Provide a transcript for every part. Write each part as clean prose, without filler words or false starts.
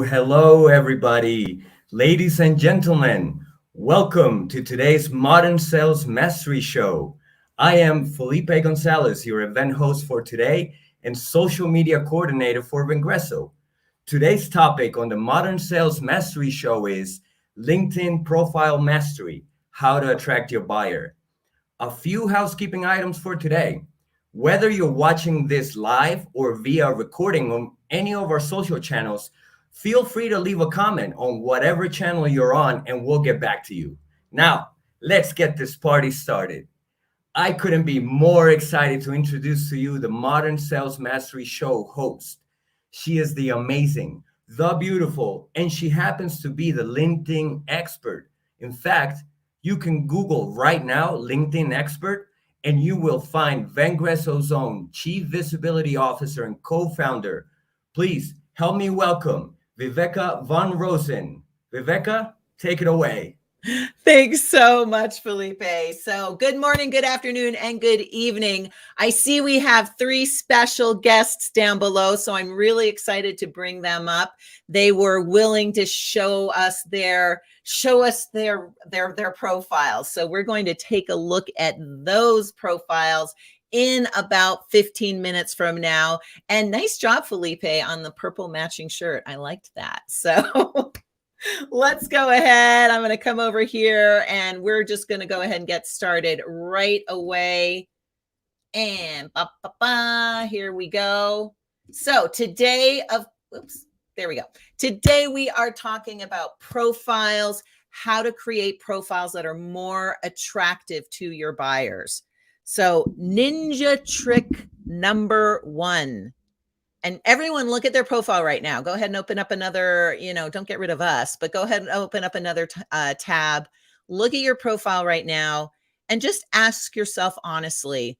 Hello, everybody. Ladies and gentlemen, welcome to today's Modern Sales Mastery Show. I am Felipe Gonzalez, your event host for today and social media coordinator for Vengreso. Today's topic on the Modern Sales Mastery Show is LinkedIn Profile Mastery, how to attract your buyer. A few housekeeping items for today. Whether you're watching this live or via recording on any of our social channels, feel free to leave a comment on whatever channel you're on and we'll get back to you. Now, let's get this party started. I couldn't be more excited to introduce to you the Modern Sales Mastery Show host. She is the amazing, the beautiful, and she happens to be the LinkedIn expert. In fact, you can Google right now LinkedIn expert and you will find Vengreso's own Chief Visibility Officer and co-founder. Please help me welcome Viveka Van Rosen. Viveka, take it away. Thanks so much, Felipe. So good morning, good afternoon, and good evening. I see we have three special guests down below, so I'm really excited to bring them up. They were willing to show us their profiles. So we're going to take a look at those profiles in about 15 minutes from now. And nice job, Felipe, on the purple matching shirt. I liked that. So let's go ahead. I'm going to come over here and we're just going to go ahead and get started right away. And here we go. So today we are talking about profiles, how to create profiles that are more attractive to your buyers. So ninja trick number one. And everyone look at their profile right now. Go ahead and open up another, don't get rid of us, but go ahead and open up another tab. Look at your profile right now and just ask yourself honestly,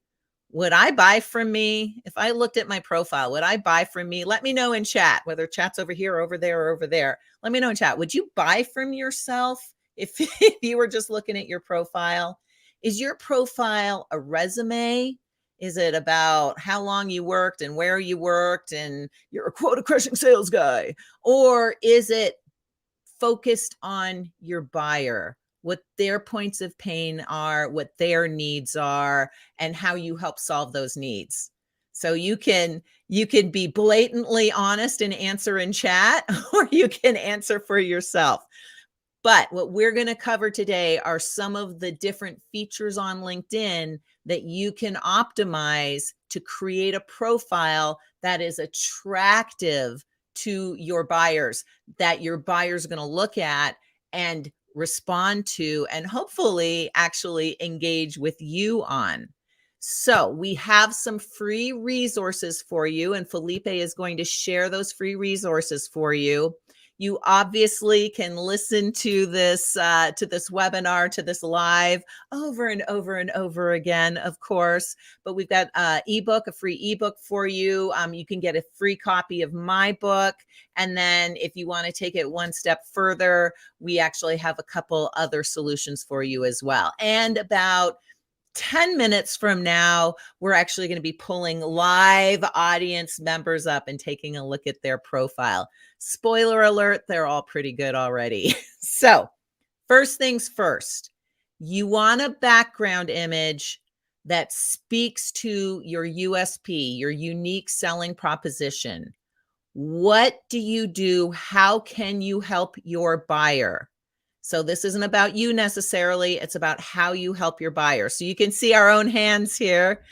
would I buy from me? If I looked at my profile, would I buy from me? Let me know in chat, whether chat's over here or over there or over there. Let me know in chat. Would you buy from yourself if you were just looking at your profile? Is your profile a resume? Is it about how long you worked and where you worked and you're a quota crushing sales guy? Or is it focused on your buyer, what their points of pain are, what their needs are, and how you help solve those needs? So you can be blatantly honest and answer in chat, or you can answer for yourself. But what we're going to cover today are some of the different features on LinkedIn that you can optimize to create a profile that is attractive to your buyers, that your buyers are going to look at and respond to, and hopefully actually engage with you on. So we have some free resources for you, and Felipe is going to share those free resources for you. You obviously can listen to this webinar, to this live over and over and over again, of course. But we've got ebook, a free ebook for you. You can get a free copy of my book. And then if you want to take it one step further, we actually have a couple other solutions for you as well. And about 10 minutes from now, we're actually going to be pulling live audience members up and taking a look at their profile. Spoiler alert, they're all pretty good already. So first things first, you want a background image that speaks to your USP, your unique selling proposition. What do you do? How can you help your buyer? So this isn't about you necessarily. It's about how you help your buyer. So you can see our own hands here.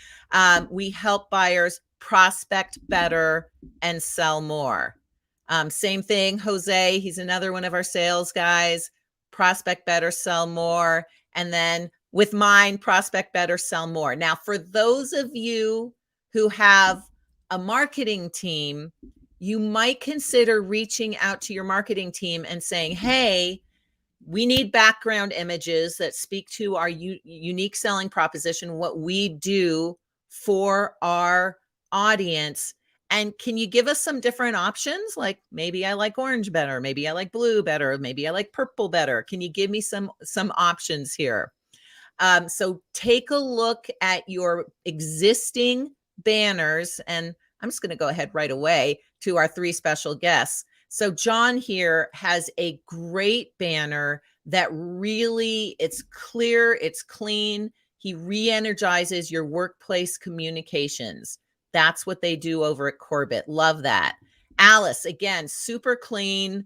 We help buyers prospect better and sell more. Same thing, Jose, he's another one of our sales guys. Prospect better, sell more. And then with mine, prospect better, sell more. Now, for those of you who have a marketing team, you might consider reaching out to your marketing team and saying, hey, we need background images that speak to our unique selling proposition, what we do for our audience. And can you give us some different options? Like maybe I like orange better, maybe I like blue better, maybe I like purple better. Can you give me some options here? So take a look at your existing banners, and I'm just going to go ahead right away to our 3 special guests. So John here has a great banner that really, it's clear, it's clean. He re-energizes your workplace communications. That's what they do over at Corbett. Love that. Alice, again, super clean.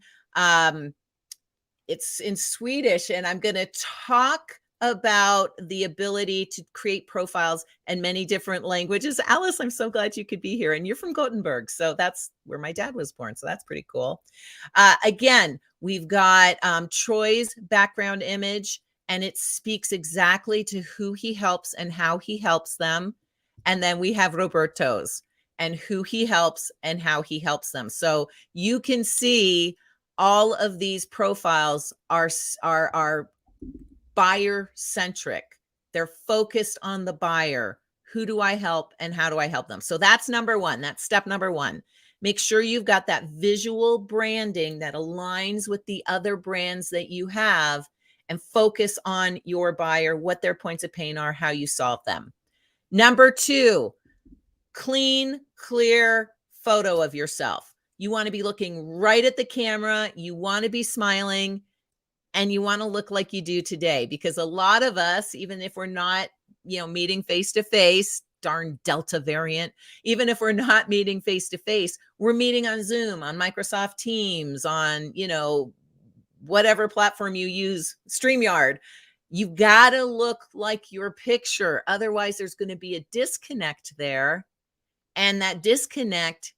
It's in Swedish, and I'm going to talk about the ability to create profiles in many different languages. Alice, I'm so glad you could be here. And you're from Gothenburg. So that's where my dad was born. So that's pretty cool. Again, we've got Troy's background image, and it speaks exactly to who he helps and how he helps them. And then we have Roberto's and who he helps and how he helps them. So you can see all of these profiles are buyer centric. They're focused on the buyer. Who do I help and how do I help them? So that's number 1. That's step number 1. Make sure you've got that visual branding that aligns with the other brands that you have, and focus on your buyer, what their points of pain are, how you solve them. Number 2, clean, clear photo of yourself. You want to be looking right at the camera. You want to be smiling. And you want to look like you do today, because a lot of us, even if we're not, meeting face to face, darn Delta variant, even if we're not meeting face to face, we're meeting on Zoom, on Microsoft Teams, on, whatever platform you use, StreamYard. You've got to look like your picture. Otherwise, there's going to be a disconnect there. And that disconnect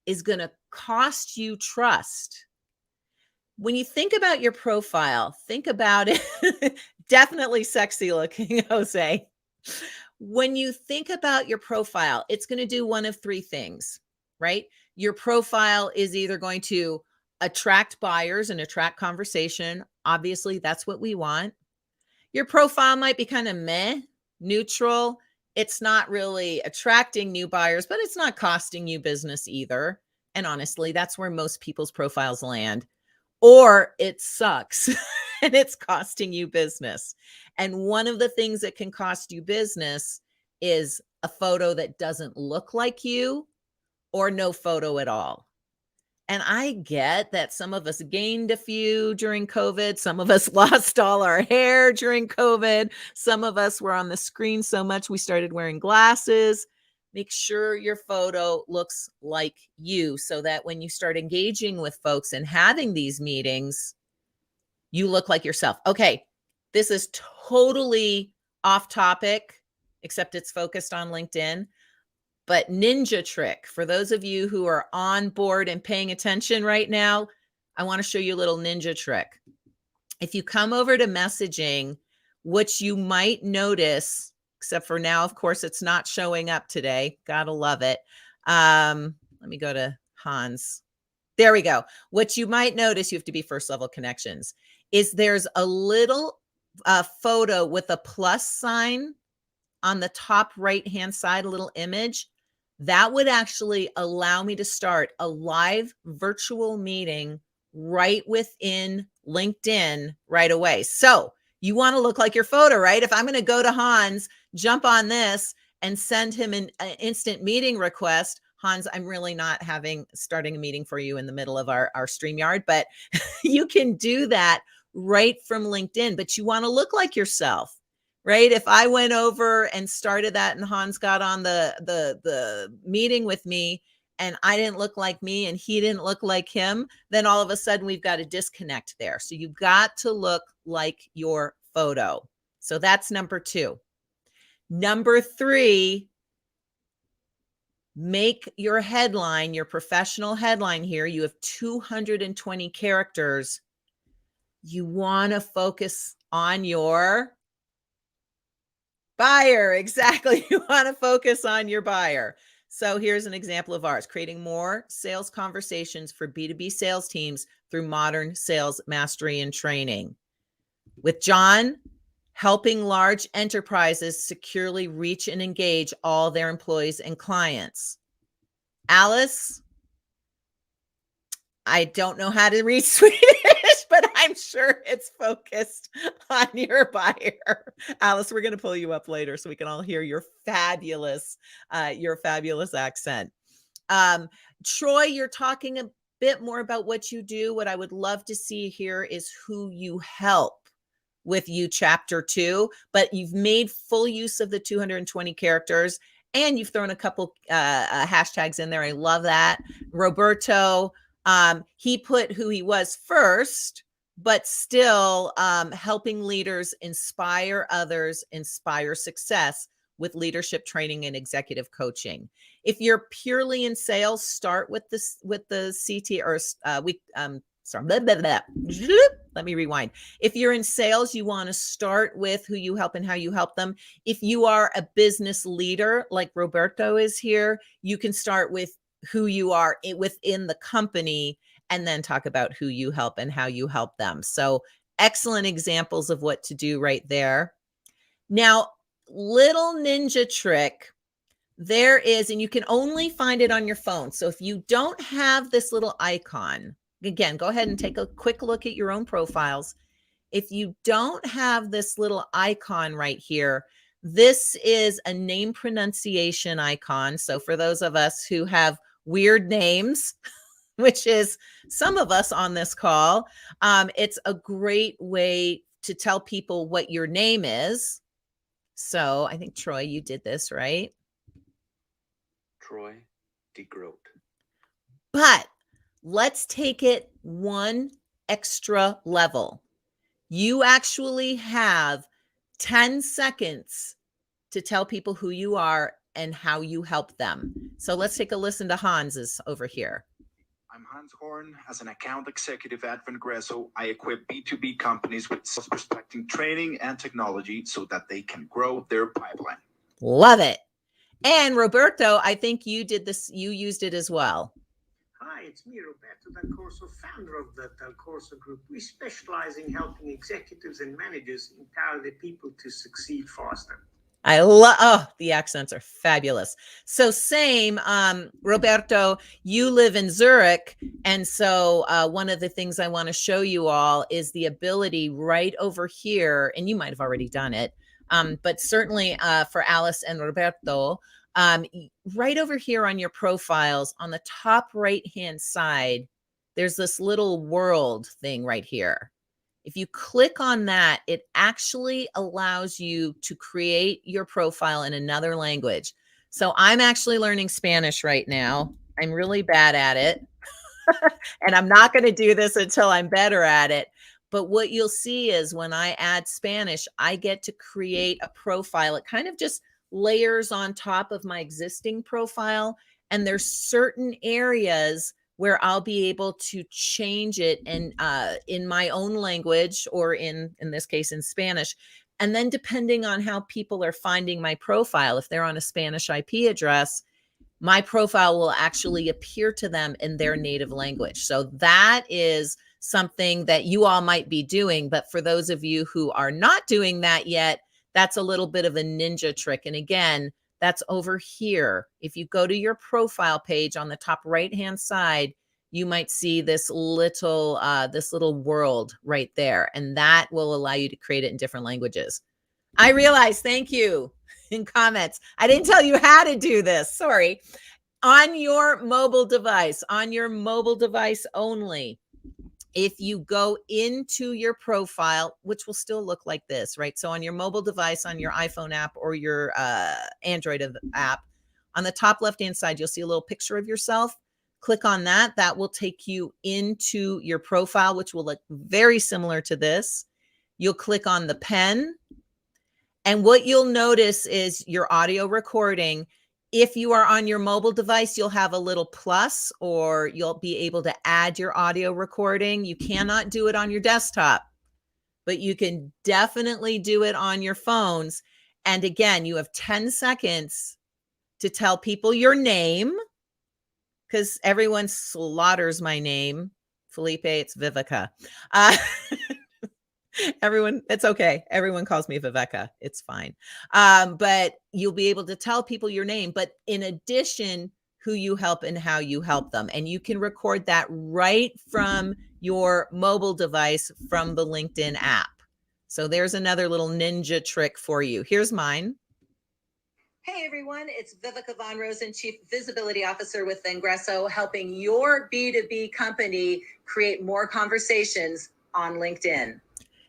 is going to cost you trust. When you think about your profile, think about it. Definitely sexy looking, Jose. When you think about your profile, it's going to do one of 3 things, right? Your profile is either going to attract buyers and attract conversation. Obviously, that's what we want. Your profile might be kind of meh, neutral. It's not really attracting new buyers, but it's not costing you business either. And honestly, that's where most people's profiles land. Or it sucks and it's costing you business. And one of the things that can cost you business is a photo that doesn't look like you, or no photo at all. And I get that some of us gained a few during COVID. Some of us lost all our hair during COVID. Some of us were on the screen so much we started wearing glasses. Make sure your photo looks like you, so that when you start engaging with folks and having these meetings, you look like yourself. Okay, this is totally off topic, except it's focused on LinkedIn. But ninja trick, for those of you who are on board and paying attention right now, I want to show you a little ninja trick. If you come over to messaging, what you might notice, except for now, of course, it's not showing up today. Gotta love it. Let me go to Hans. There we go. What you might notice, you have to be first level connections, is there's a little photo with a plus sign on the top right-hand side, a little image. That would actually allow me to start a live virtual meeting right within LinkedIn right away. So you want to look like your photo, right? If I'm going to go to Hans, jump on this and send him an instant meeting request, Hans, I'm really not starting a meeting for you in the middle of our StreamYard, but you can do that right from LinkedIn. But you want to look like yourself, right? If I went over and started that and Hans got on the meeting with me and I didn't look like me and he didn't look like him, then all of a sudden we've got a disconnect there. So you've got to look like your photo. So that's number 2. Number 3, make your headline, your professional headline here. You have 220 characters. You want to focus on your buyer. Exactly. You want to focus on your buyer. So here's an example of ours: creating more sales conversations for B2B sales teams through modern sales mastery and training. With John, helping large enterprises securely reach and engage all their employees and clients. Alice, I don't know how to read Swedish, but I'm sure it's focused on your buyer. Alice, we're going to pull you up later so we can all hear your fabulous accent. Troy, you're talking a bit more about what you do. What I would love to see here is who you help with you chapter 2, but you've made full use of the 220 characters and you've thrown a couple hashtags in there. I love that. Roberto, he put who he was first, but still helping leaders inspire others, inspire success with leadership training and executive coaching. If you're purely in sales, start with this with the CT or sorry, blah, blah, blah. Let me rewind. If you're in sales, you want to start with who you help and how you help them. If you are a business leader like Roberto is here, you can start with who you are within the company and then talk about who you help and how you help them. So excellent examples of what to do right there. Now, little ninja trick there is, and you can only find it on your phone. So if you don't have this little icon, again, go ahead and take a quick look at your own profiles. If you don't have this little icon right here, this is a name pronunciation icon. So for those of us who have weird names, which is some of us on this call, it's a great way to tell people what your name is. So I think, Troy, you did this, right? Troy DeGroat. But let's take it one extra level. You actually have 10 seconds to tell people who you are and how you help them. So let's take a listen to Hans's over here. I'm Hans Horn. As an account executive at Vengresso, I equip B2B companies with self-respecting training and technology so that they can grow their pipeline. Love it. And Roberto, I think you did this, you used it as well. Hi, it's me, Roberto Del Corso, founder of the Del Corso Group. We specialize in helping executives and managers empower their people to succeed faster. I love, the accents are fabulous. So same, Roberto, you live in Zurich. And so one of the things I want to show you all is the ability right over here, and you might have already done it, but certainly for Alice and Roberto, right over here on your profiles, on the top right-hand side, there's this little world thing right here. If you click on that, it actually allows you to create your profile in another language. So I'm actually learning Spanish right now. I'm really bad at it. And I'm not going to do this until I'm better at it. But what you'll see is when I add Spanish, I get to create a profile. It kind of just layers on top of my existing profile. And there's certain areas where I'll be able to change it in my own language, or in this case, in Spanish. And then depending on how people are finding my profile, if they're on a Spanish IP address, my profile will actually appear to them in their native language. So that is something that you all might be doing. But for those of you who are not doing that yet, that's a little bit of a ninja trick. And again, that's over here. If you go to your profile page on the top right-hand side, you might see this little world right there. And that will allow you to create it in different languages. I realize, thank you in comments. I didn't tell you how to do this. Sorry. On your mobile device only, if you go into your profile, which will still look like this, right? So on your mobile device, on your iPhone app or your Android app, on the top left-hand side, you'll see a little picture of yourself. Click on that. That will take you into your profile, which will look very similar to this. You'll click on the pen. And what you'll notice is your audio recording. If you are on your mobile device, you'll have a little plus, or you'll be able to add your audio recording. You cannot do it on your desktop, but you can definitely do it on your phones. And again, you have 10 seconds to tell people your name, because everyone slaughters my name. Felipe, it's Vivica. Everyone, it's okay. Everyone calls me Viveka. It's fine. But you'll be able to tell people your name, but in addition, who you help and how you help them. And you can record that right from your mobile device from the LinkedIn app. So there's another little ninja trick for you. Here's mine. Hey everyone, it's Vivica Von Rosen, Chief Visibility Officer with Vengresso, helping your B2B company create more conversations on LinkedIn.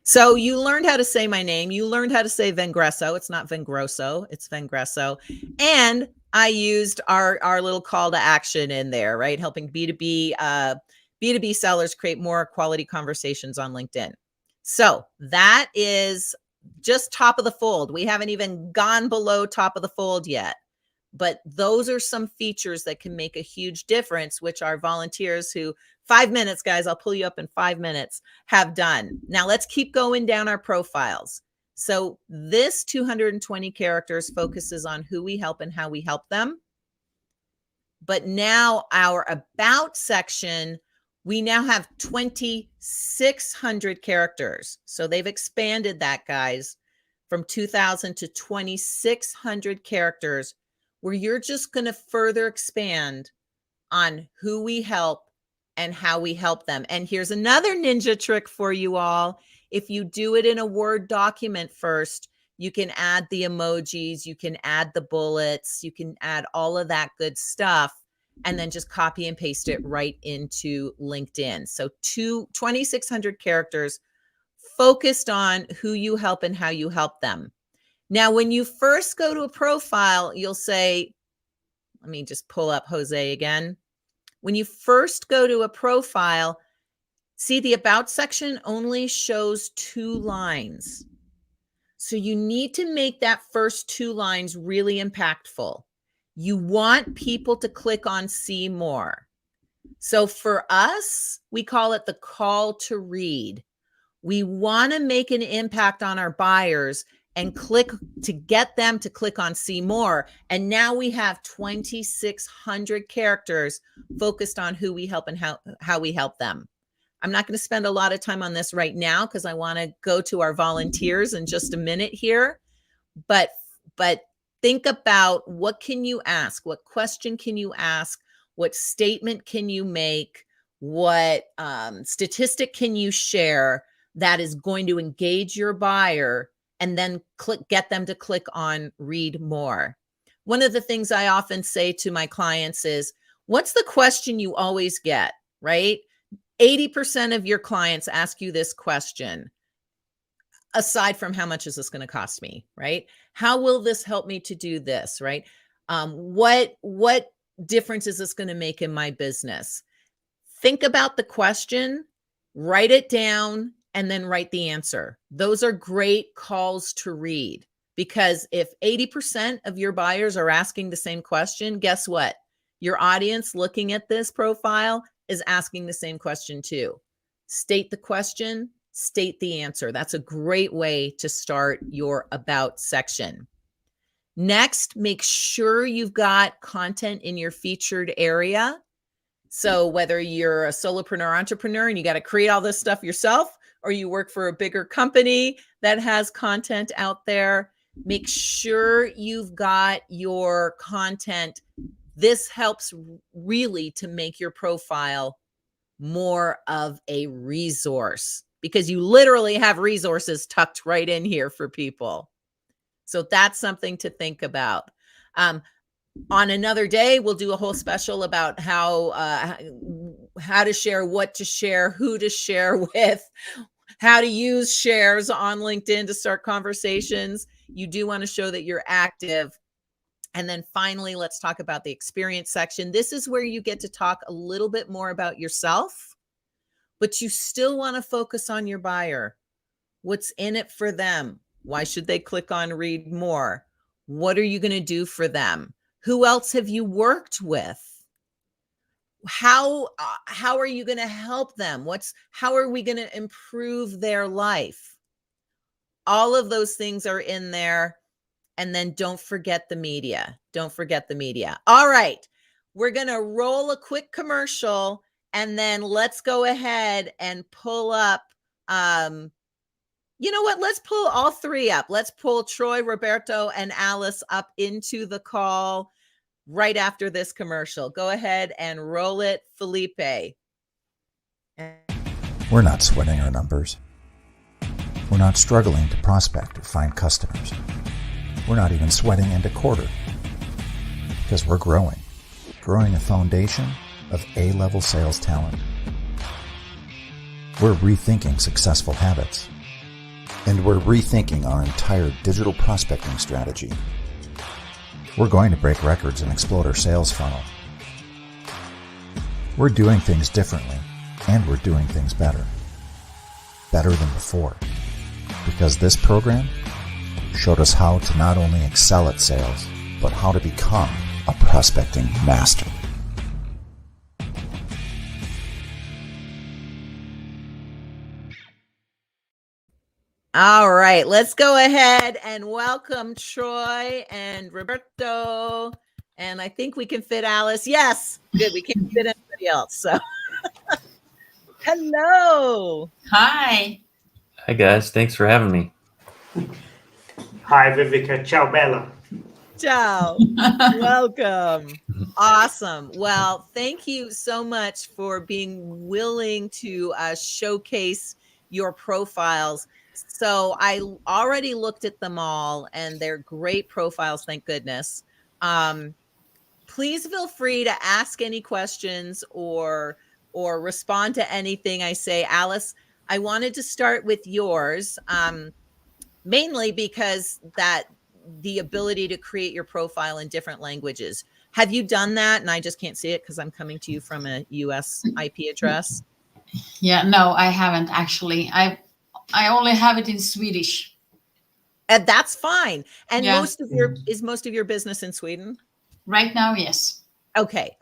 So you learned how to say my name. You learned how to say Vengresso. It's not Vengroso, it's Vengresso. And I used our little call to action in there, right? Helping B2B sellers create more quality conversations on LinkedIn. So that is just top of the fold. We haven't even gone below top of the fold yet. But those are some features that can make a huge difference, which our volunteers who 5 minutes, guys, I'll pull you up in 5 minutes, have done. Now let's keep going down our profiles. So this 220 characters focuses on who we help and how we help them. But now our about section, we now have 2,600 characters. So they've expanded that, guys, from 2,000 to 2,600 characters, where you're just going to further expand on who we help and how we help them. And here's another ninja trick for you all. If you do it in a Word document first, you can add the emojis, you can add the bullets, you can add all of that good stuff, and then just copy and paste it right into LinkedIn. So 2,600 characters focused on who you help and how you help them. Now, when you first go to a profile, you'll say, let me just pull up Jose again. When you first go to a profile, see the about section only shows 2 lines. So you need to make that first 2 lines really impactful. You want people to click on see more. So for us, we call it the call to read. We want to make an impact on our buyers and click to get them to click on see more. And now we have 2,600 characters focused on who we help and how we help them. I'm not going to spend a lot of time on this right now because I want to go to our volunteers in just a minute here. But think about, what can you ask? What question can you ask? What statement can you make? What statistic can you share that is going to engage your buyer and then get them to click on read more? One of the things I often say to my clients is, what's the question you always get, right? 80% of your clients ask you this question, aside from how much is this going to cost me, right? How will this help me to do this, right? What difference is this going to make in my business? Think about the question, write it down, and then write the answer. Those are great calls to read, because if 80% of your buyers are asking the same question, guess what? Your audience looking at this profile is asking the same question too. State the question, state the answer. That's a great way to start your about section. Next, make sure you've got content in your featured area. So whether you're a solopreneur entrepreneur and you got to create all this stuff yourself, or you work for a bigger company that has content out there, make sure you've got your content. This helps really to make your profile more of a resource, because you literally have resources tucked right in here for people. So that's something to think about. On another day, we'll do a whole special about how to share, what to share, who to share with, how to use shares on LinkedIn to start conversations. You do want to show that you're active. And then finally, let's talk about the experience section. This is where you get to talk a little bit more about yourself, but you still want to focus on your buyer. What's in it for them? Why should they click on read more? What are you going to do for them? Who else have you worked with? How are you going to help them? How are we going to improve their life? All of those things are in there. And then don't forget the media. Don't forget the media. All right. We're going to roll a quick commercial, and then let's go ahead and pull up. You know what? Let's pull all three up. Let's pull Troy, Roberto, and Alice up into the call right after this commercial. Go ahead and roll it, Felipe. We're not sweating our numbers. We're not struggling to prospect or find customers. We're not even sweating into quarter. Because we're growing a foundation of A-level sales talent. We're rethinking successful habits. And we're rethinking our entire digital prospecting strategy. We're going to break records and explode our sales funnel. We're doing things differently, and we're doing things better. Better than before. Because this program showed us how to not only excel at sales, but how to become a prospecting master. All right, let's go ahead and welcome Troy and Roberto. And I think we can fit Alice. Yes, good. We can't fit anybody else. So, hello. Hi. Hi guys, thanks for having me. Hi, Vivica. Ciao, Bella. Ciao. Welcome. Awesome. Well, thank you so much for being willing to showcase your profiles. So I already looked at them all, and they're great profiles, thank goodness. Please feel free to ask any questions or respond to anything I say. Alice, I wanted to start with yours, mainly because the ability to create your profile in different languages. Have you done that? And I just can't see it because I'm coming to you from a US IP address. Yeah, no, I haven't actually. I only have it in Swedish. And that's fine. And Yeah. most of your business in Sweden? Right now, yes. Okay.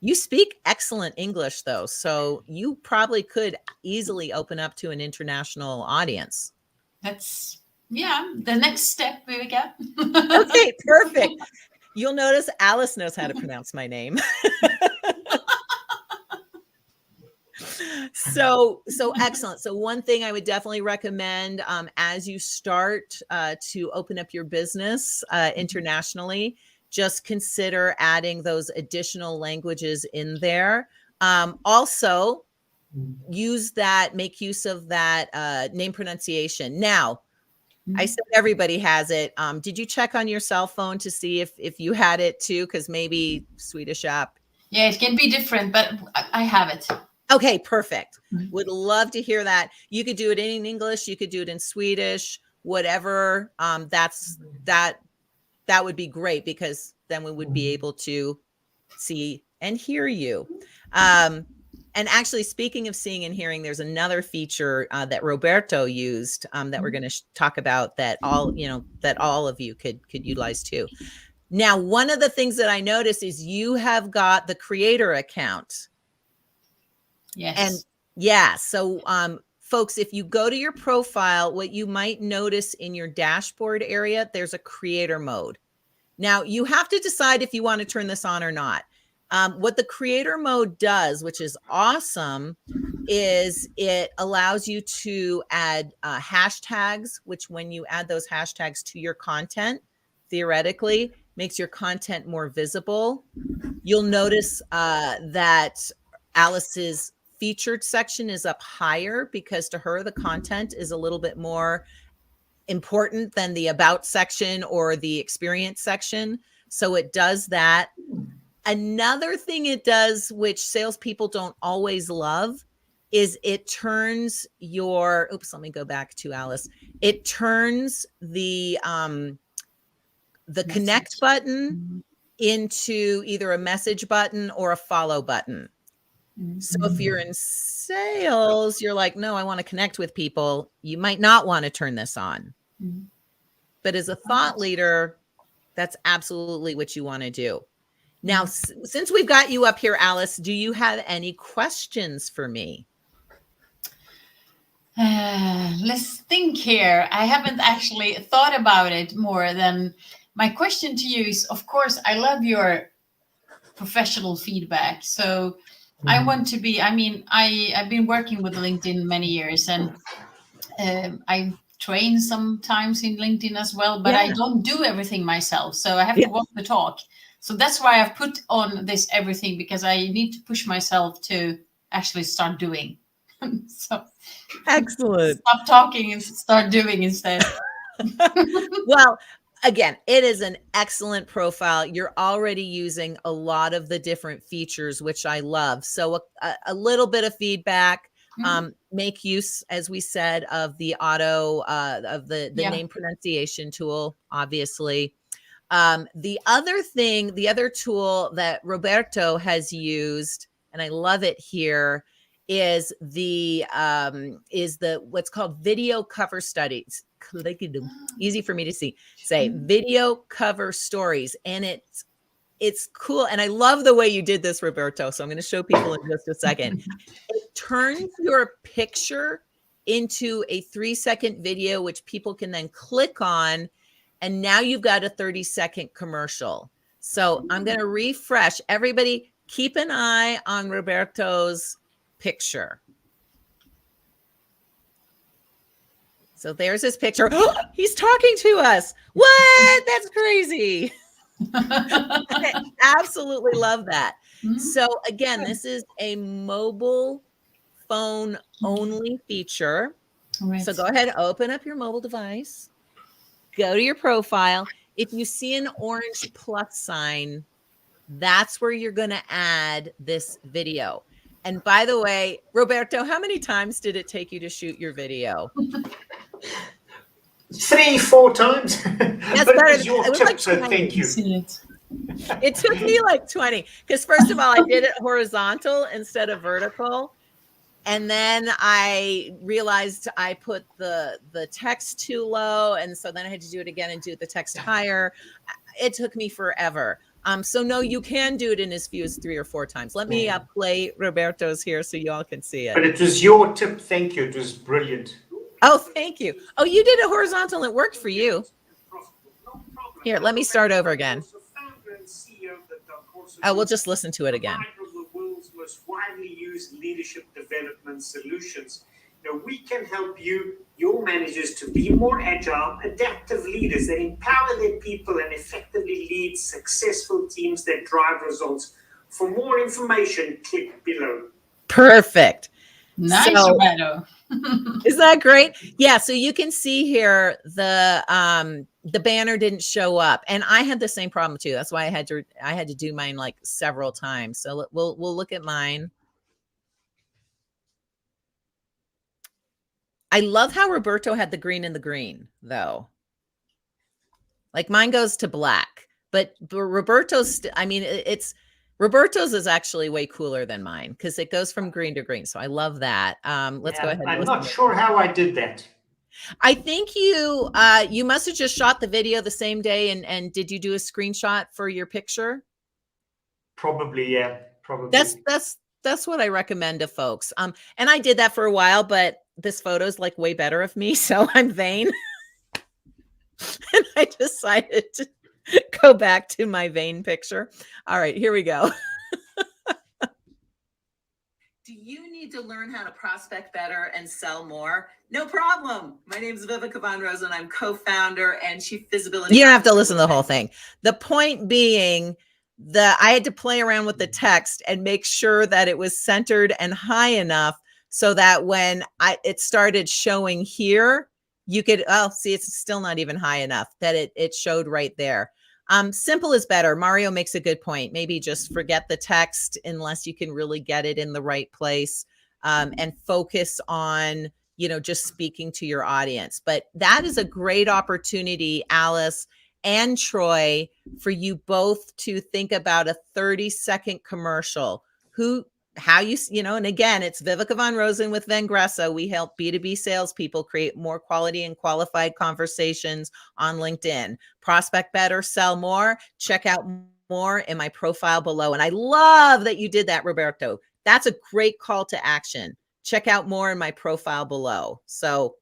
You speak excellent English though, so you probably could easily open up to an international audience. That's the next step, Viveka. Okay, perfect. You'll notice Alice knows how to pronounce my name. So excellent. So one thing I would definitely recommend as you start to open up your business internationally, just consider adding those additional languages in there. Also, make use of that name pronunciation. Now, I said everybody has it. Did you check on your cell phone to see if you had it too? Because maybe Swedish app. Yeah, it can be different, but I have it. Okay, perfect. Would love to hear that. You could do it in English. You could do it in Swedish, whatever. That would be great, because then we would be able to see and hear you. And actually, speaking of seeing and hearing, there's another feature that Roberto used that we're going to talk about that all of you could utilize too. Now, one of the things that I noticed is you have got the creator account. Yes. And yeah, so folks, if you go to your profile, what you might notice in your dashboard area, there's a creator mode. Now, you have to decide if you want to turn this on or not. What the creator mode does, which is awesome, is it allows you to add hashtags, which when you add those hashtags to your content, theoretically makes your content more visible. You'll notice that Alice's featured section is up higher, because to her, the content is a little bit more important than the about section or the experience section. So it does that. Another thing it does, which salespeople don't always love, is it turns your, let me go back to Alice. It turns the connect button into either a message button or a follow button. So if you're in sales, you're like, no, I want to connect with people. You might not want to turn this on. But as a thought leader, that's absolutely what you want to do. Now, since we've got you up here, Alice, do you have any questions for me? Let's think here. I haven't actually thought about it more than my question to you is, of course, I love your professional feedback. So I want to be, I mean, I've been working with LinkedIn many years, and I train sometimes in LinkedIn as well, but I don't do everything myself. So I have to walk the talk. So that's why I've put on this everything, because I need to push myself to actually start doing. So Excellent. stop talking and start doing instead. Well, again, it is an excellent profile. You're already using a lot of the different features, which I love. So a little bit of feedback. Make use, as we said, of the auto of the name pronunciation tool, obviously. The other tool that Roberto has used, and I love it here, is the what's called video cover studies. Easy for me to say video cover stories, and it's cool. And I love the way you did this, Roberto. So I'm going to show people in just a second. It turns your picture into a 3-second video, which people can then click on. And now you've got a 30-second commercial. So I'm going to refresh. Everybody, keep an eye on Roberto's picture. So there's his picture. He's talking to us. What? That's crazy. I absolutely love that. So again, this is a mobile phone only feature. Right. So go ahead, open up your mobile device. Go to your profile. If you see an orange plus sign, that's where you're going to add this video. And by the way, Roberto, how many times did it take you to shoot your video? 3-4 times. That's but better. it was your tip, like so thank you. It took me like 20, because first of all, I did it horizontal instead of vertical. And then I realized I put the text too low. And so then I had to do it again and do the text higher. It took me forever. So no, you can do it in as few as 3 or 4 times. Let me play Roberto's here so you all can see it. But it was your tip. Thank you. It was brilliant. Oh, thank you. Oh, you did it horizontal. It worked for you. Here, let me start over again. Oh, we'll just listen to it again. Most widely used leadership development solutions. Now, we can help you, your managers, to be more agile, adaptive leaders that empower their people and effectively lead successful teams that drive results. For more information, click below. Perfect. Nice, Roberto. Is that great? Yeah. So you can see here the banner didn't show up, and I had the same problem too. That's why I had to do mine like several times. So we'll look at mine. I love how Roberto had the green in the green though. Like mine goes to black, but Roberto's, I mean, Roberto's is actually way cooler than mine because it goes from green to green. So I love that. Let's go ahead. I'm not sure how I did that. I think you must have just shot the video the same day. And did you do a screenshot for your picture? Probably, yeah. Probably. That's what I recommend to folks. And I did that for a while, but this photo is like way better of me. So I'm vain. And I decided to go back to my vain picture. All right, here we go. Do you need to learn how to prospect better and sell more? No problem. My name is Vivica Von Rosen. I'm co-founder and chief visibility. You don't have to listen to the whole thing. The point being that I had to play around with the text and make sure that it was centered and high enough so that when it started showing here, you could, see, it's still not even high enough that it showed right there. Simple is better. Mario makes a good point. Maybe just forget the text unless you can really get it in the right place, and focus on, just speaking to your audience. But that is a great opportunity, Alice and Troy, for you both to think about a 30-second commercial. And again, it's Vivica Von Rosen with Vengresso. We help B2B salespeople create more quality and qualified conversations on LinkedIn. Prospect better, sell more. Check out more in my profile below. And I love that you did that, Roberto. That's a great call to action. check out more in my profile below. So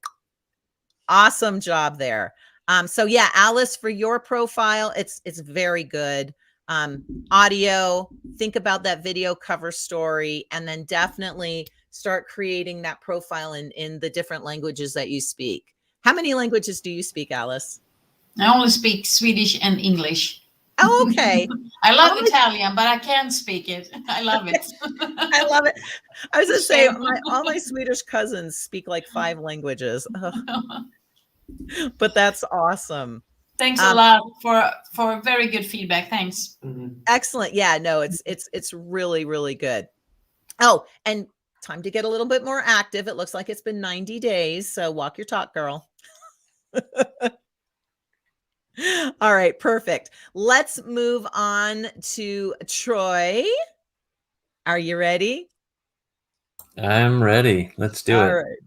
awesome job there. So yeah, Alice, for your profile, it's very good. Audio, think about that video cover story, and then definitely start creating that profile in the different languages that you speak. How many languages do you speak, Alice? I only speak Swedish and English. Oh, okay. I love Italian, but I can't speak it. I love it. I love it. I was going to say, all my Swedish cousins speak like 5 languages. But that's awesome. Thanks a lot for very good feedback. Thanks. Excellent. Yeah, no, it's really, really good. Oh, and time to get a little bit more active. It looks like it's been 90 days. So walk your talk, girl. All right, perfect. Let's move on to Troy. Are you ready? I'm ready. Let's do it. All right.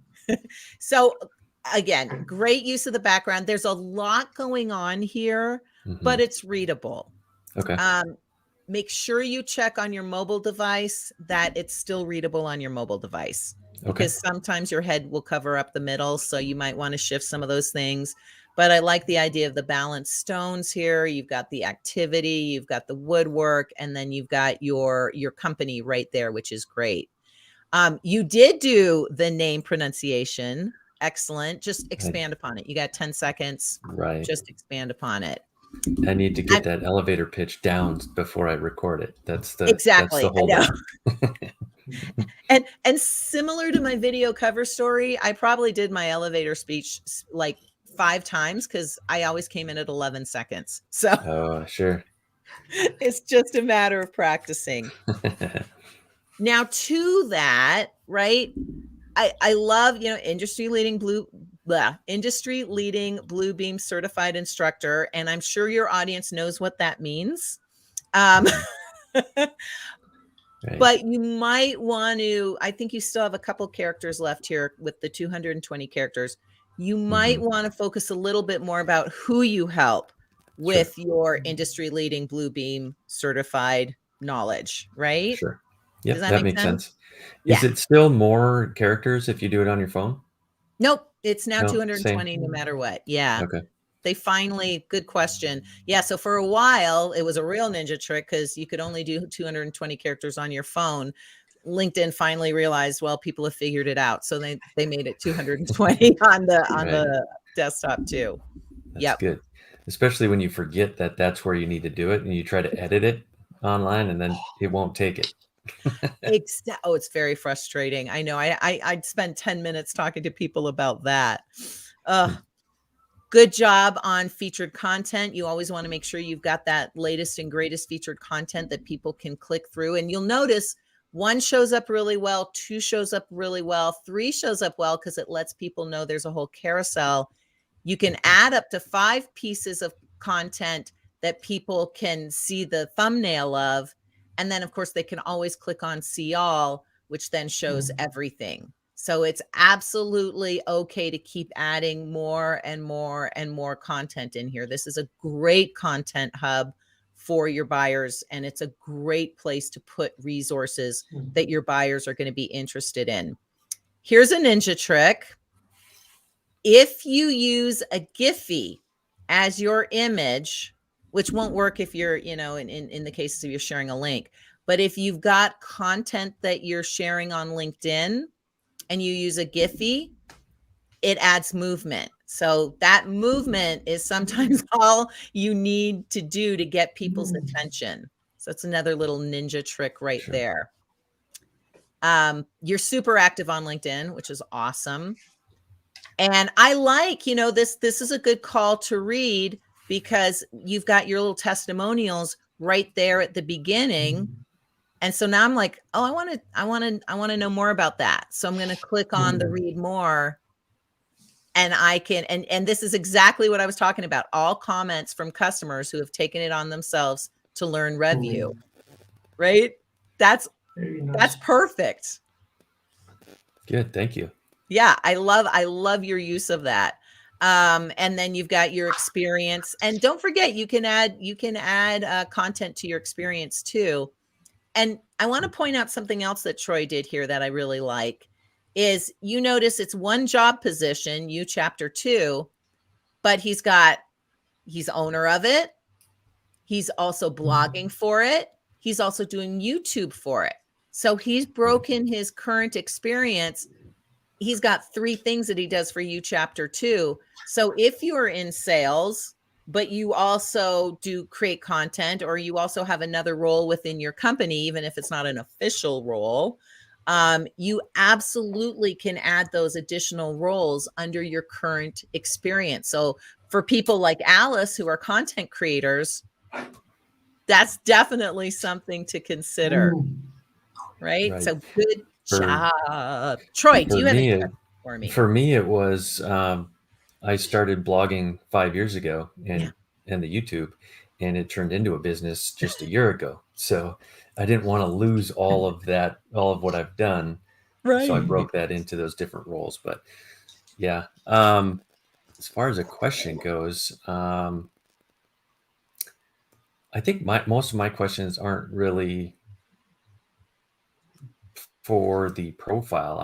So again, great use of the background. There's a lot going on here, but it's readable. Okay. Make sure you check on your mobile device that it's still readable on your mobile device. Okay. Because sometimes your head will cover up the middle, so you might want to shift some of those things. But I like the idea of the balanced stones here. You've got the activity, you've got the woodwork, and then you've got your company right there, which is great. You did do the name pronunciation. Excellent. Just expand upon it. You got 10 seconds. Right. Just expand upon it. I need to get that elevator pitch down before I record it. That's the exactly. That's the whole and similar to my video cover story, I probably did my elevator speech like 5 times because I always came in at 11 seconds. So sure. It's just a matter of practicing. Now to that, right? I love, industry leading Bluebeam certified instructor. And I'm sure your audience knows what that means. Right. But you might want to, I think you still have a couple characters left here with the 220 characters. You might want to focus a little bit more about who you help with your industry leading Bluebeam certified knowledge, right? Sure. Yeah, Does that makes sense. Yeah. Is it still more characters if you do it on your phone? Nope. It's now 220 same. no matter what. Yeah. Okay. They finally, good question. Yeah. So for a while, it was a real ninja trick because you could only do 220 characters on your phone. LinkedIn finally realized, well, people have figured it out. So they made it 220 on the desktop too. That's good. Especially when you forget that that's where you need to do it and you try to edit it online and then it won't take it. It's very frustrating. I know. I'd spend 10 minutes talking to people about that. Good job on featured content. You always want to make sure you've got that latest and greatest featured content that people can click through. And you'll notice 1 shows up really well, 2 shows up really well, 3 shows up well because it lets people know there's a whole carousel. You can add up to 5 pieces of content that people can see the thumbnail of. And then, of course, they can always click on see all, which then shows everything. So it's absolutely okay to keep adding more and more and more content in here. This is a great content hub for your buyers, and it's a great place to put resources that your buyers are going to be interested in. Here's a ninja trick. If you use a Giphy as your image, which won't work if you're, in the cases of you're sharing a link. But if you've got content that you're sharing on LinkedIn and you use a Giphy, it adds movement. So that movement is sometimes all you need to do to get people's attention. So that's another little ninja trick right there. You're super active on LinkedIn, which is awesome. And I like, this is a good call to read because you've got your little testimonials right there at the beginning. And so now I'm like, oh, I want to know more about that. So I'm going to click on the read more. And I can, and this is exactly what I was talking about. All comments from customers who have taken it on themselves to learn review, right? That's perfect. Good. Thank you. Yeah. I love your use of that. And then you've got your experience, and don't forget, you can add content to your experience too. And I want to point out something else that Troy did here that I really like is you notice it's one job position, you chapter 2, but he's owner of it. He's also blogging for it. He's also doing YouTube for it. So he's broken his current experience. He's got 3 things that he does for you chapter 2. So if you're in sales, but you also do create content, or you also have another role within your company, even if it's not an official role, you absolutely can add those additional roles under your current experience. So for people like Alice who are content creators, that's definitely something to consider, right? Right. So good For- job. Troy, do For you have me, any it, questions for me? for me, it was I started blogging 5 years ago and the YouTube, and it turned into a business just a year ago. So I didn't want to lose all of what I've done. So I broke that into those different roles. But yeah, as far as a question goes, I think most of my questions aren't really for the profile.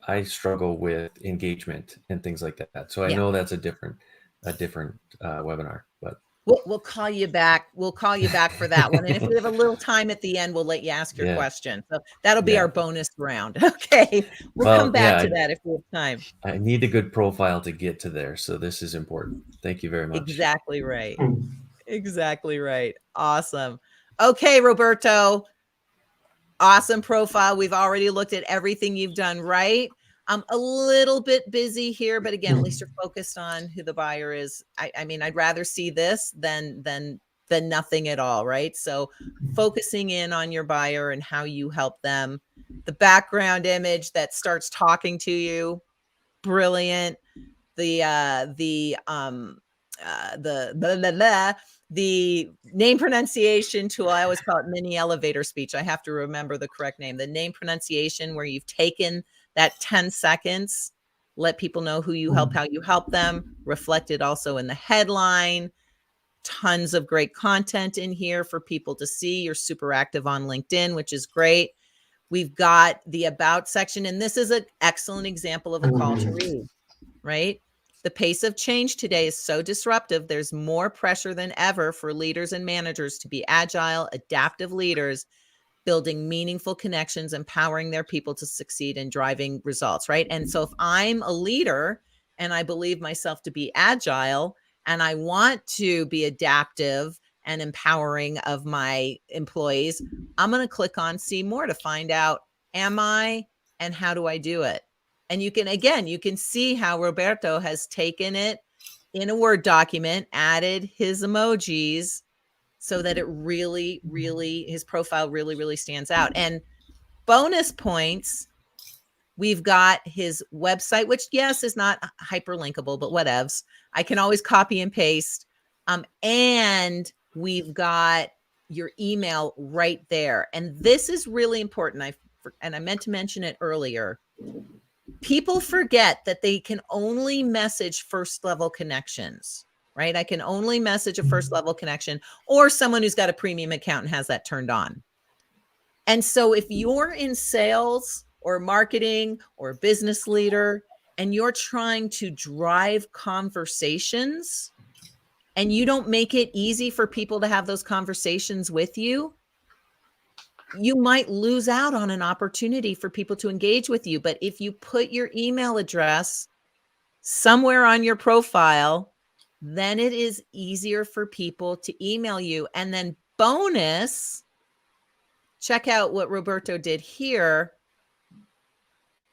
I struggle with engagement and things like that. So I Yeah. know that's a different webinar, but We'll call you back. We'll call you back for that one. And if we have a little time at the end, we'll let you ask your Yeah. question. So that'll be Yeah. our bonus round. Okay. We'll Well, come back yeah, to that if we have time. I need a good profile to get to there. So this is important. Thank you very much. Exactly right. Exactly right. Awesome. Okay, Roberto. Awesome profile. We've already looked at everything you've done right. I'm a little bit busy here, but again, at least you're focused on who the buyer is. I mean, I'd rather see this than nothing at all, right? So focusing in on your buyer and how you help them. The background image that starts talking to you, brilliant. The name pronunciation tool, I always call it mini elevator speech. I have to remember the correct name. The name pronunciation, where you've taken that 10 seconds, let people know who you help, how you help them, reflected also in the headline. Tons of great content in here for people to see. You're super active on LinkedIn, which is great. We've got the about section, and this is an excellent example of a call to read, right? The pace of change today is so disruptive. There's more pressure than ever for leaders and managers to be agile, adaptive leaders, building meaningful connections, empowering their people to succeed and driving results, right? And so if I'm a leader and I believe myself to be agile and I want to be adaptive and empowering of my employees, I'm going to click on see more to find out, am I, and how do I do it? And you can see how Roberto has taken it in a Word document, added his emojis so that it really, his profile really stands out. And bonus points, we've got his website, which yes, is not hyperlinkable, but whatevs. I can always copy and paste. And we've got your email right there. And this is really important. I meant to mention it earlier. People forget that they can only message first level connections, right? I can only message a first level connection or someone who's got a premium account and has that turned on. And so if you're in sales or marketing or business leader and you're trying to drive conversations and you don't make it easy for people to have those conversations with you, you might lose out on an opportunity for people to engage with you. But if you put your email address somewhere on your profile, then it is easier for people to email you. And then bonus, check out what Roberto did here.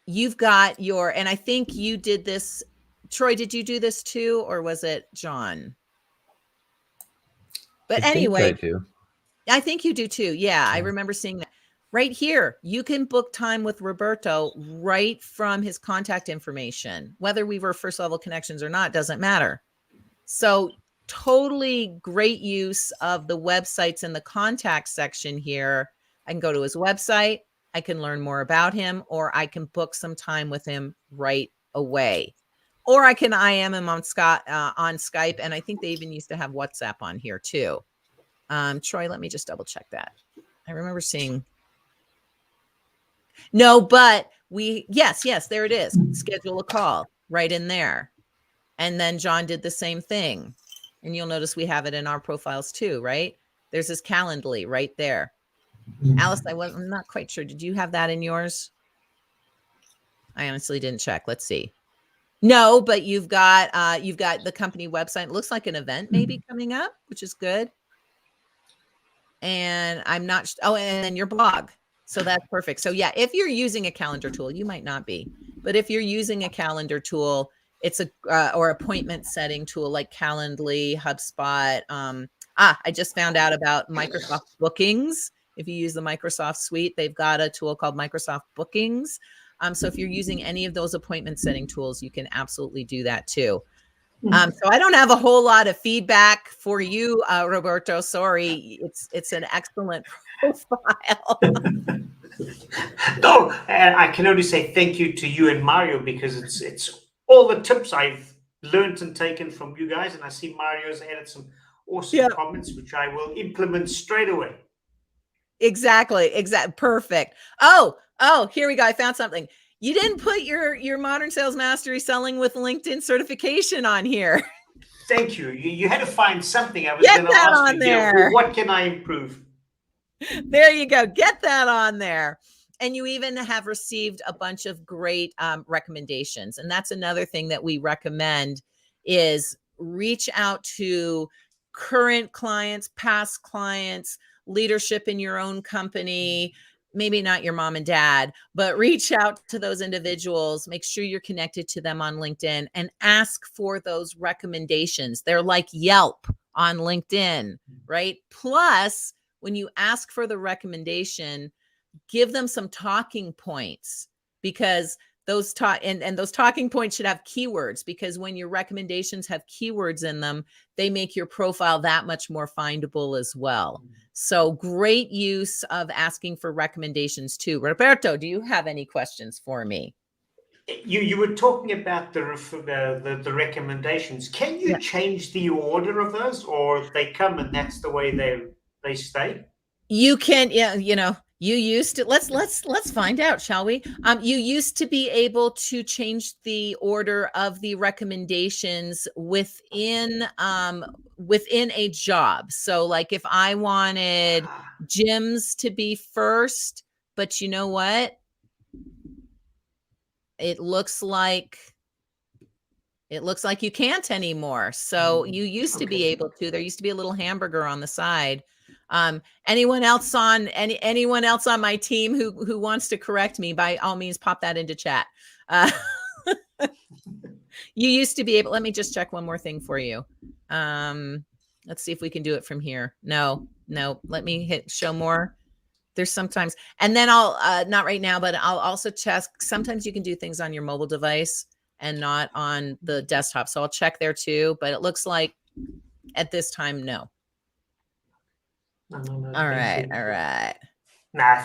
You've got your, and I think you did this. Troy, did you do this too? Or was it John? But anyway, I do. I think you do too. Yeah, I remember seeing that. Right here, you can book time with Roberto right from his contact information. Whether we were first level connections or not, doesn't matter. So totally great use of the websites in the contact section here. I can go to his website. I can learn more about him, or I can book some time with him right away. Or I can IM him on Skype. And I think they even used to have WhatsApp on here too. Troy, let me just double check that. I remember seeing. No, but yes, there it is. Schedule a call right in there. And then John did the same thing. And you'll notice we have it in our profiles too, right? There's his Calendly right there. Alice, I'm not quite sure. Did you have that in yours? I honestly didn't check. Let's see. No, but you've got the company website. It looks like an event maybe coming up, which is good. And I'm not. Oh, and then your blog. So that's perfect. So yeah, if you're using a calendar tool, you might not be, but if you're using a calendar tool, it's or appointment setting tool like Calendly, HubSpot. I just found out about Microsoft Bookings. If you use the Microsoft suite, they've got a tool called Microsoft Bookings. So if you're using any of those appointment setting tools, you can absolutely do that too. So I don't have a whole lot of feedback for you, Roberto. Sorry, it's an excellent profile. No, I can only say thank you to you and Mario, because it's all the tips I've learned and taken from you guys, and I see Mario's added some awesome comments, which I will implement straight away. Exactly. Perfect. Oh, here we go. I found something. You didn't put your Modern Sales Mastery Selling with LinkedIn certification on here. Thank you. You had to find something. I was Get going to that ask on you, there. what can I improve? There you go. Get that on there. And you even have received a bunch of great recommendations. And that's another thing that we recommend is reach out to current clients, past clients, leadership in your own company, maybe not your mom and dad, but reach out to those individuals, make sure you're connected to them on LinkedIn and ask for those recommendations. They're like Yelp on LinkedIn, right? Plus, when you ask for the recommendation, give them some talking points, because those those talking points should have keywords, because when your recommendations have keywords in them, they make your profile that much more findable as well. So great use of asking for recommendations too. Roberto, do you have any questions for me? You were talking about the recommendations. Can you change the order of those, or they come and that's the way they stay? You can, you used to, let's find out, shall we? You used to be able to change the order of the recommendations within a job. So like if I wanted gyms to be first, but you know what? It looks like you can't anymore. So you used to be able to. There used to be a little hamburger on the side. Anyone else on my team who wants to correct me, by all means, pop that into chat. You used to be able. Let me just check one more thing for you. Let's see if we can do it from here. No. Let me hit show more. There's sometimes, and then I'll not right now, but I'll also check. Sometimes you can do things on your mobile device and not on the desktop. So I'll check there too, but it looks like at this time, no. No, all right.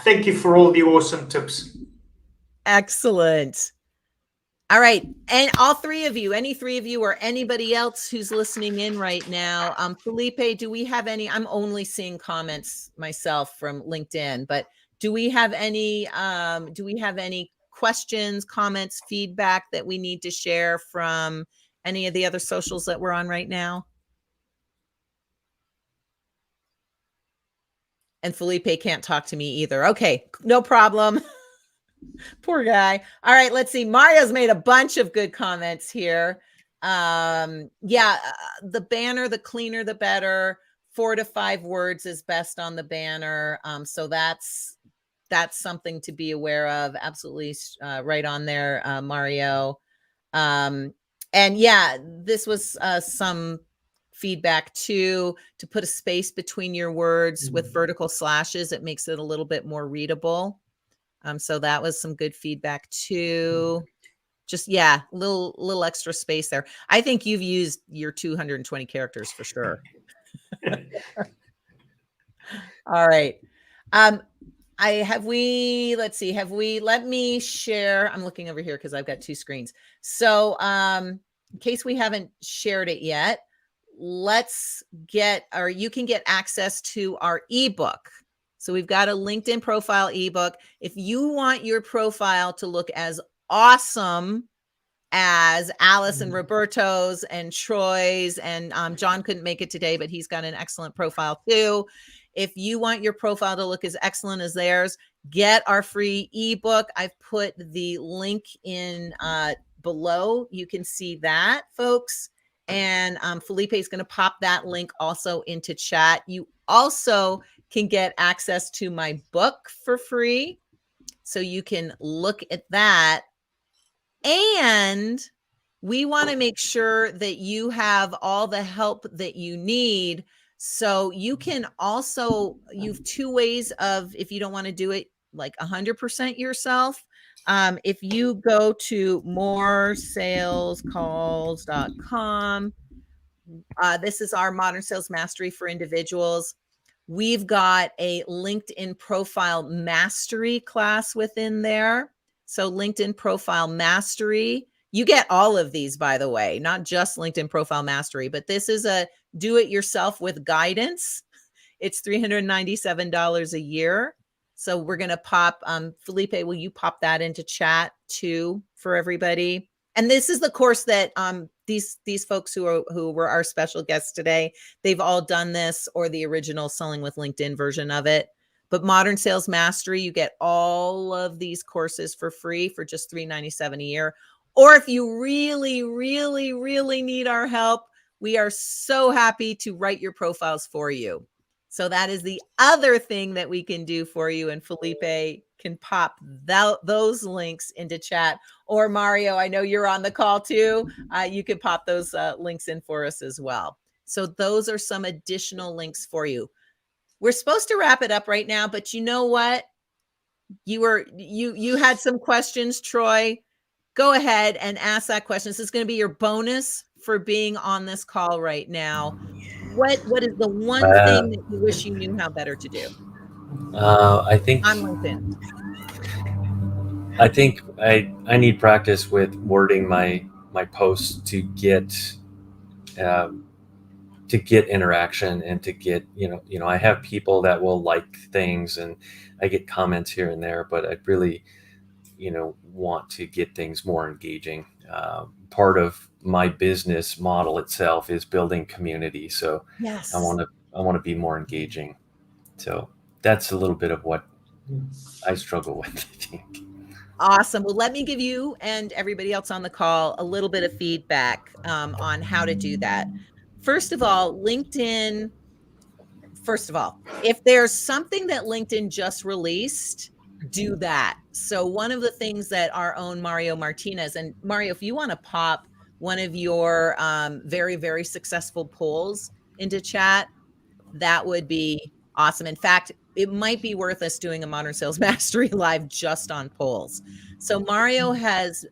Thank you for all the awesome tips. Excellent. All right. And all three of you, any three of you or anybody else who's listening in right now, Felipe, do we have any, I'm only seeing comments myself from LinkedIn, but do we have any questions, comments, feedback that we need to share from any of the other socials that we're on right now? And Felipe can't talk to me either. Okay, no problem. Poor guy. All right, let's see. Mario's made a bunch of good comments here. The banner, the cleaner, the better. 4 to 5 words is best on the banner. So that's something to be aware of. Absolutely right on there, Mario. And yeah, this was some feedback too, to put a space between your words with vertical slashes. It makes it a little bit more readable. So that was some good feedback too. Just, little extra space there. I think you've used your 220 characters for sure. All right. Let me share. I'm looking over here because I've got 2 screens. So in case we haven't shared it yet, you can get access to our ebook. So we've got a LinkedIn profile ebook. If you want your profile to look as awesome as Alice and Roberto's and Troy's, and John couldn't make it today, but he's got an excellent profile too. If you want your profile to look as excellent as theirs, get our free ebook. I've put the link in below. You can see that, folks. And Felipe is going to pop that link also into chat. You also can get access to my book for free. So you can look at that. And we want to make sure that you have all the help that you need. So you can also, you have two ways of, if you don't want to do it like 100% yourself, if you go to moresalescalls.com, this is our Modern Sales Mastery for Individuals. We've got a LinkedIn Profile Mastery class within there. So LinkedIn Profile Mastery, you get all of these, by the way, not just LinkedIn Profile Mastery, but this is a do it yourself with guidance. It's $397 a year. So we're going to pop, Felipe, will you pop that into chat too for everybody? And this is the course that these folks who were our special guests today, they've all done this, or the original Selling with LinkedIn version of it. But Modern Sales Mastery, you get all of these courses for free for just $397 a year. Or if you really, really, really need our help, we are so happy to write your profiles for you. So that is the other thing that we can do for you. And Felipe can pop those links into chat. Or Mario, I know you're on the call too. You can pop those links in for us as well. So those are some additional links for you. We're supposed to wrap it up right now, but you know what? You had some questions, Troy. Go ahead and ask that question. This is going to be your bonus for being on this call right now. What is the one thing that you wish you knew how better to do? I think On LinkedIn. I think I need practice with wording my posts to get interaction and to get I have people that will like things and I get comments here and there, but I really want to get things more engaging. Part of my business model itself is building community, so Yes, I want to be more engaging. So that's a little bit of what I struggle with, I think. Awesome. Well, let me give you and everybody else on the call a little bit of feedback on how to do that. First of all, LinkedIn. First of all, if there's something that LinkedIn just released, do that. So one of the things that our own Mario Martinez, and Mario, if you want to pop one of your very, very successful polls into chat, that would be awesome. In fact, it might be worth us doing a Modern Sales Mastery live just on polls. So Mario has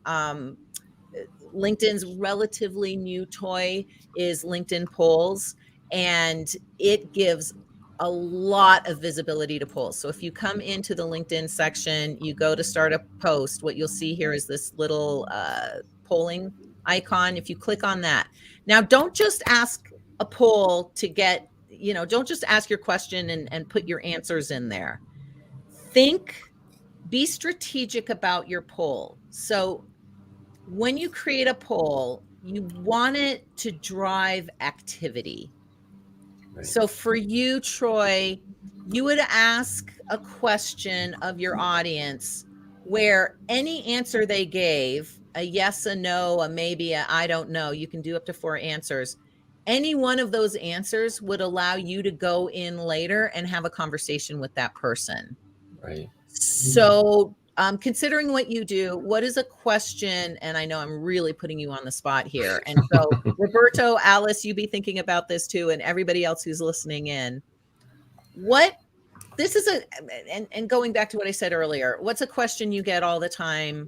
LinkedIn's relatively new toy is LinkedIn polls, and it gives a lot of visibility to polls. So if you come into the LinkedIn section, you go to start a post, what you'll see here is this little polling icon. If you click on that, now don't just ask a poll to get, don't just ask your question and put your answers in there. Be strategic about your poll. So when you create a poll, you want it to drive activity. Right. So for you, Troy, you would ask a question of your audience where any answer they gave, a yes, a no, a maybe, a I don't know, you can do up to 4 answers. Any one of those answers would allow you to go in later and have a conversation with that person. Right. So considering what you do, what is a question? And I know I'm really putting you on the spot here. And so Roberto, Alice, you be thinking about this too, and everybody else who's listening in. And going back to what I said earlier, what's a question you get all the time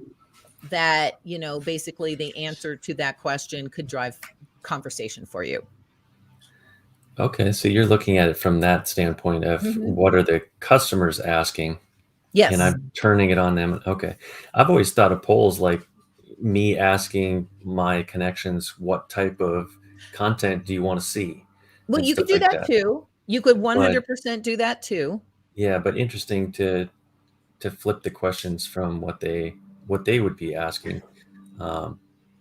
that, basically the answer to that question could drive conversation for you? Okay, so you're looking at it from that standpoint of what are the customers asking? Yes. And I'm turning it on them. Okay. I've always thought of polls like me asking my connections, what type of content do you want to see? Well, you could do that too. You could 100% do that too. Yeah, but interesting to flip the questions from what they would be asking.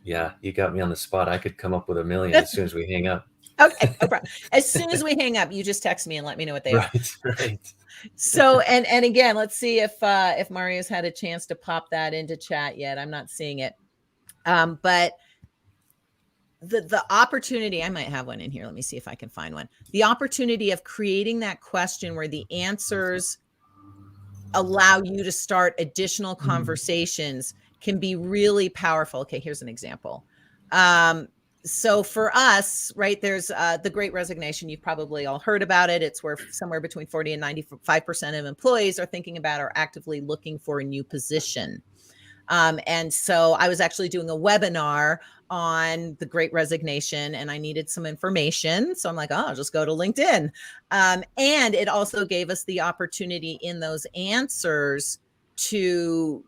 Yeah, you got me on the spot. I could come up with a million as soon as we hang up. Okay, no problem. As soon as we hang up, you just text me and let me know what they are. Right. So, and again, let's see if Mario's had a chance to pop that into chat yet. I'm not seeing it. But the opportunity, I might have one in here. Let me see if I can find one. The opportunity of creating that question where the answers allow you to start additional conversations can be really powerful. Okay, here's an example. So for us, right, there's the Great Resignation. You've probably all heard about it. It's where somewhere between 40 and 95% of employees are thinking about or actively looking for a new position. And so I was actually doing a webinar on the Great Resignation and I needed some information. So I'm like, oh, I'll just go to LinkedIn. And it also gave us the opportunity in those answers to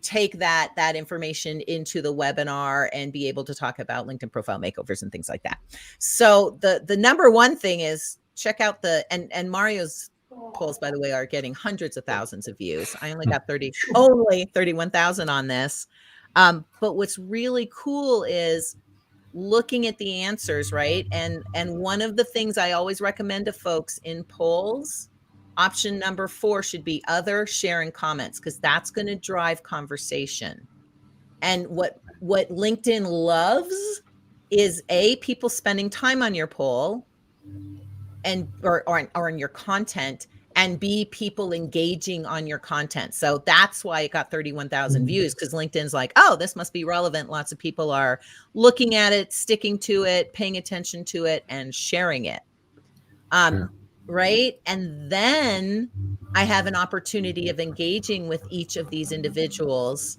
take that information into the webinar and be able to talk about LinkedIn profile makeovers and things like that. So the number one thing is check out and Mario's polls, by the way, are getting hundreds of thousands of views. I only got 31,000 on this. But what's really cool is looking at the answers, right? And one of the things I always recommend to folks in polls, option number 4 should be other sharing comments, because that's going to drive conversation. And what LinkedIn loves is people spending time on your poll and or on your content, and B, people engaging on your content. So that's why it got 31,000 views, because LinkedIn's like, oh, this must be relevant. Lots of people are looking at it, sticking to it, paying attention to it, and sharing it. Right? And then I have an opportunity of engaging with each of these individuals.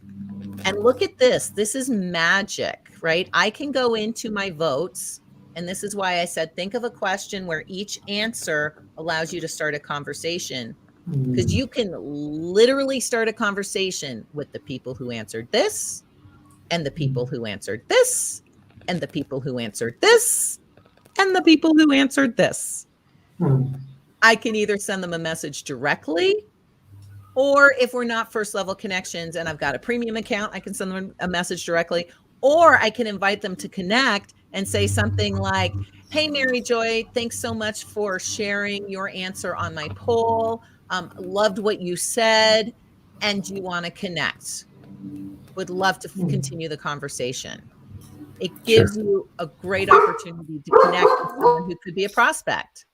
And look at this. This is magic, right? I can go into my votes. And this is why I said, think of a question where each answer allows you to start a conversation, because you can literally start a conversation with the people who answered this and the people who answered this and the people who answered this and the people who answered this. I can either send them a message directly, or if we're not first level connections and I've got a premium account, I can send them a message directly, or I can invite them to connect and say something like, hey, Mary Joy, thanks so much for sharing your answer on my poll. Loved what you said. And do you want to connect? Would love to continue the conversation. It gives you a great opportunity to connect with someone who could be a prospect.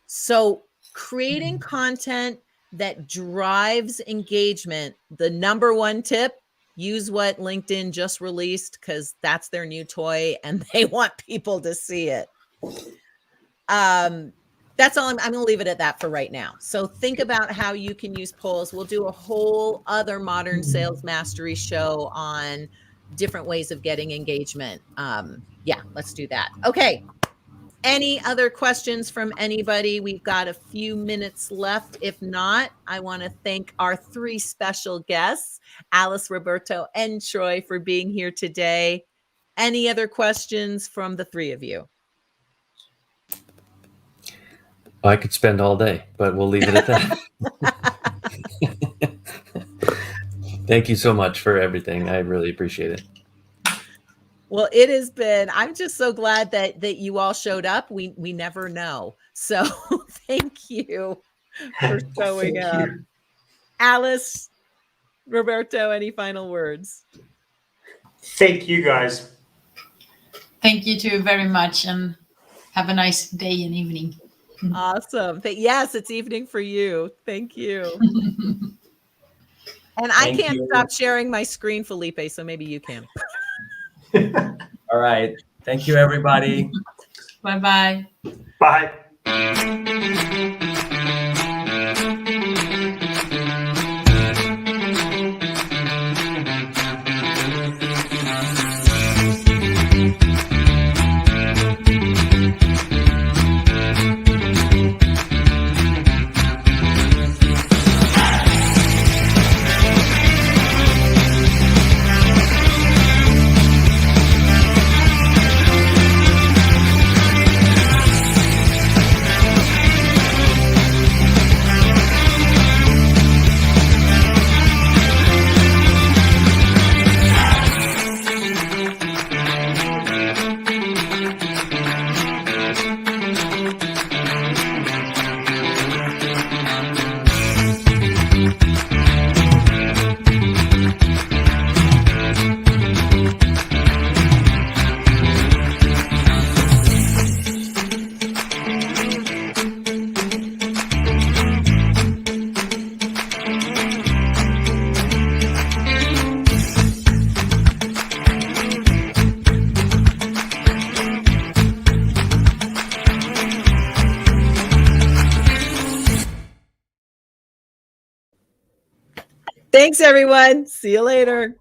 So creating content that drives engagement, the number one tip, use what LinkedIn just released, because that's their new toy and they want people to see it. That's all. I'm going to leave it at that for right now. So think about how you can use polls. We'll do a whole other Modern Sales Mastery show on different ways of getting engagement. Yeah, let's do that. Okay. Any other questions from anybody? We've got a few minutes left. If not, I want to thank our 3 special guests, Alice, Roberto, and Troy, for being here today. Any other questions from the 3 of you? I could spend all day, but we'll leave it at that. Thank you so much for everything. I really appreciate it. Well, it has been, I'm just so glad that you all showed up. We never know. So thank you for showing up. Alice, Roberto, any final words? Thank you, guys. Thank you too very much, and have a nice day and evening. Awesome. Yes, it's evening for you. Thank you. And I can't stop sharing my screen, Felipe, so maybe you can. All right. Thank you, everybody. Bye-bye. Bye. Thanks, everyone. See you later.